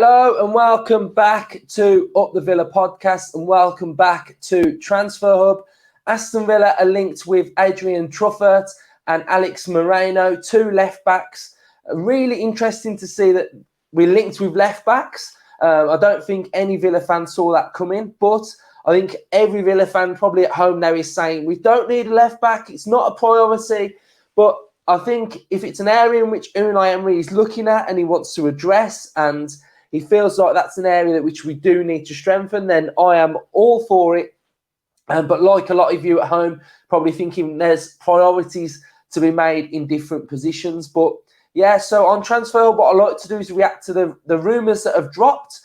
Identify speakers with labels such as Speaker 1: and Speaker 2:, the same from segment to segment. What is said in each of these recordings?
Speaker 1: Hello and welcome back to Up the Villa podcast and welcome back to Transfer Hub. Aston Villa are linked with Adrien Truffert and Alex Moreno, two left backs. Really interesting to see that we're linked with left backs. I don't think any Villa fan saw that coming, but I think every Villa fan probably at home now is saying we don't need a left back. It's not a priority, but I think if it's an area in which Unai Emery is looking at and he wants to address and he feels like that's an area that which we do need to strengthen, then I am all for it. But like a lot of you at home, probably thinking there's priorities to be made in different positions. But yeah, so on transfer, what I like to do is react to the rumours that have dropped.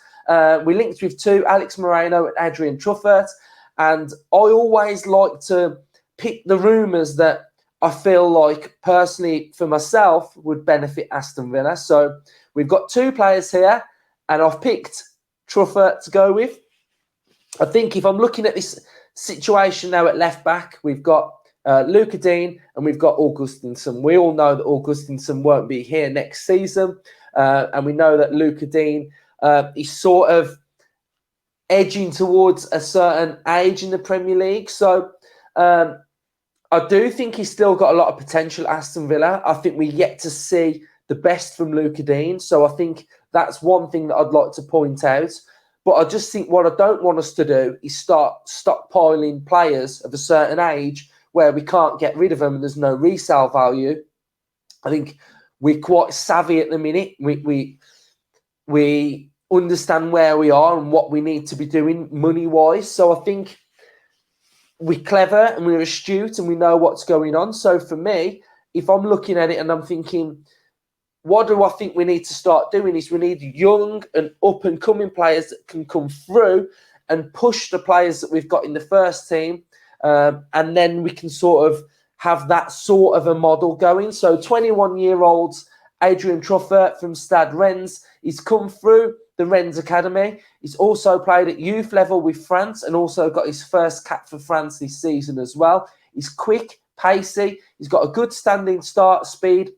Speaker 1: We linked with two, Alex Moreno and Adrien Truffert. And I always like to pick the rumours that I feel like personally for myself would benefit Aston Villa. So we've got two players here. And I've picked Truffert to go with. I think if I'm looking at this situation now at left back, we've got Luca Dean and we've got Augustinsson. We all know that Augustinsson won't be here next season. And we know that Luca Dean is sort of edging towards a certain age in the Premier League. So I do think he's still got a lot of potential at Aston Villa. I think we're yet to see the best from Luca Dean. So I think that's one thing that I'd like to point out. But I just think what I don't want us to do is start stockpiling players of a certain age where we can't get rid of them and there's no resale value. I think we're quite savvy at the minute. We understand where we are and what we need to be doing money-wise. So I think we're clever and we're astute and we know what's going on. So for me, if I'm looking at it and I'm thinking, what do I think we need to start doing is we need young and up-and-coming players that can come through and push the players that we've got in the first team. And then we can sort of have that sort of a model going. So 21-year-old Adrien Truffert from Stade Rennes, he's come through the Rennes Academy. He's also played at youth level with France and also got his first cap for France this season as well. He's quick, pacey. He's got a good standing start speed.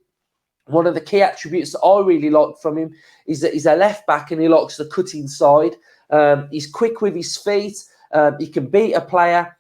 Speaker 1: One of the key attributes that I really like from him is that he's a left back and he likes the cutting side. He's quick with his feet. He can beat a player.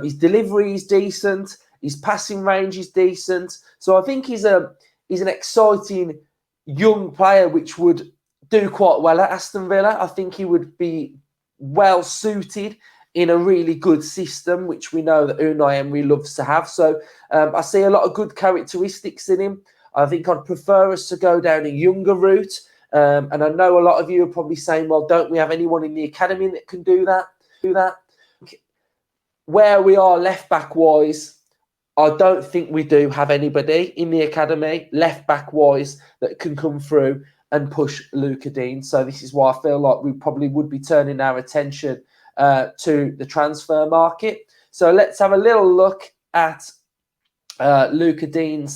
Speaker 1: His delivery is decent. His passing range is decent. So I think he's an exciting young player which would do quite well at Aston Villa. I think he would be well suited in a really good system, which we know that Unai Emery loves to have. So I see a lot of good characteristics in him. I think I'd prefer us to go down a younger route. And I know a lot of you are probably saying, well, don't we have anyone in the academy that can do that? Where we are left back wise, I don't think we do have anybody in the academy left back wise that can come through and push Luca Dean. So this is why I feel like we probably would be turning our attention to the transfer market. So let's have a little look at Adrien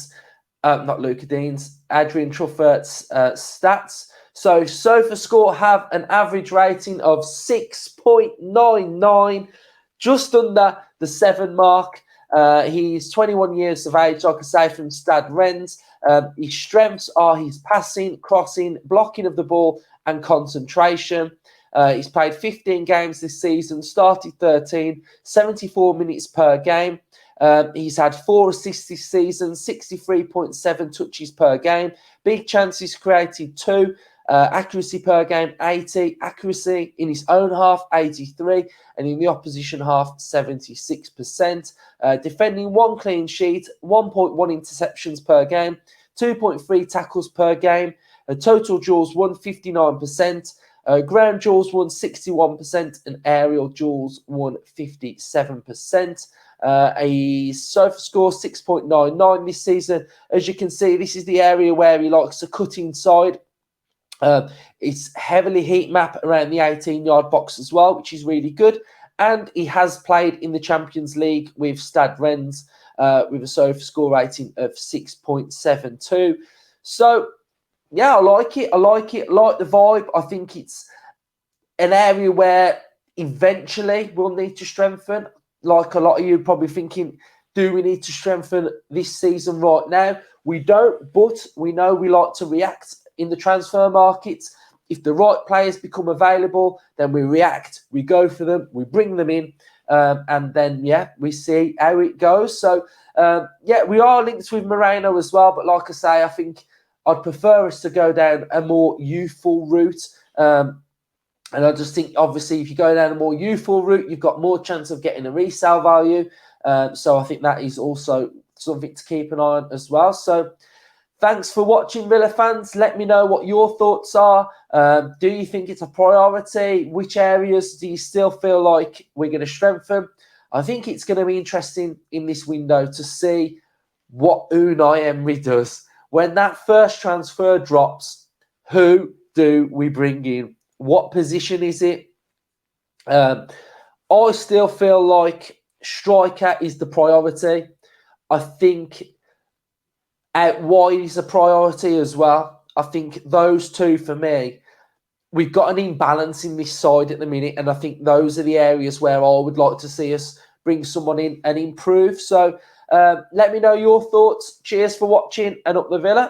Speaker 1: Truffert's stats. So SofaScore have an average rating of 6.99, just under the 7 mark. He's 21 years of age, like I say, from Stade Rennes. His strengths are his passing, crossing, blocking of the ball, and concentration. He's played 15 games this season, started 13, 74 minutes per game. He's had 4 assists this season, 63.7 touches per game. Big chances created 2. Accuracy per game, 80. Accuracy in his own half, 83. And in the opposition half, 76%. Defending 1 clean sheet, 1.1 interceptions per game, 2.3 tackles per game. Total duels won, 59%. Ground duels won, 61%. And aerial duels won, 57%. A SofaScore 6.99 this season. As you can see, this is the area where he likes the cutting side. It's heavily heat map around the 18-yard box as well, which is really good. And he has played in the Champions League with Stade Rennes with a SofaScore rating of 6.72. So, yeah, I like it. I like the vibe. I think it's an area where eventually we'll need to strengthen. Like a lot of you probably thinking, do we need to strengthen this season right now? We don't, but we know we like to react in the transfer markets. if the right players become available, then we react, we go for them, we bring them in, and then, yeah, we see how it goes. So, yeah, we are linked with Moreno as well, but like I say, I think I'd prefer us to go down a more youthful route. And I just think, obviously, if you go down a more youthful route, you've got more chance of getting a resale value. So I think that is also something to keep an eye on as well. So thanks for watching, Villa fans. Let me know what your thoughts are. Do you think it's a priority? Which areas do you still feel like we're going to strengthen? I think it's going to be interesting in this window to see what Unai Emery does. When that first transfer drops, who do we bring in? What position is it? I still feel like striker is the priority. I think out wide is a priority as well. I think those two, for me, we've got an imbalance in this side at the minute, and I think those are the areas where I would like to see us bring someone in and improve. So let me know your thoughts. Cheers for watching, and up the Villa.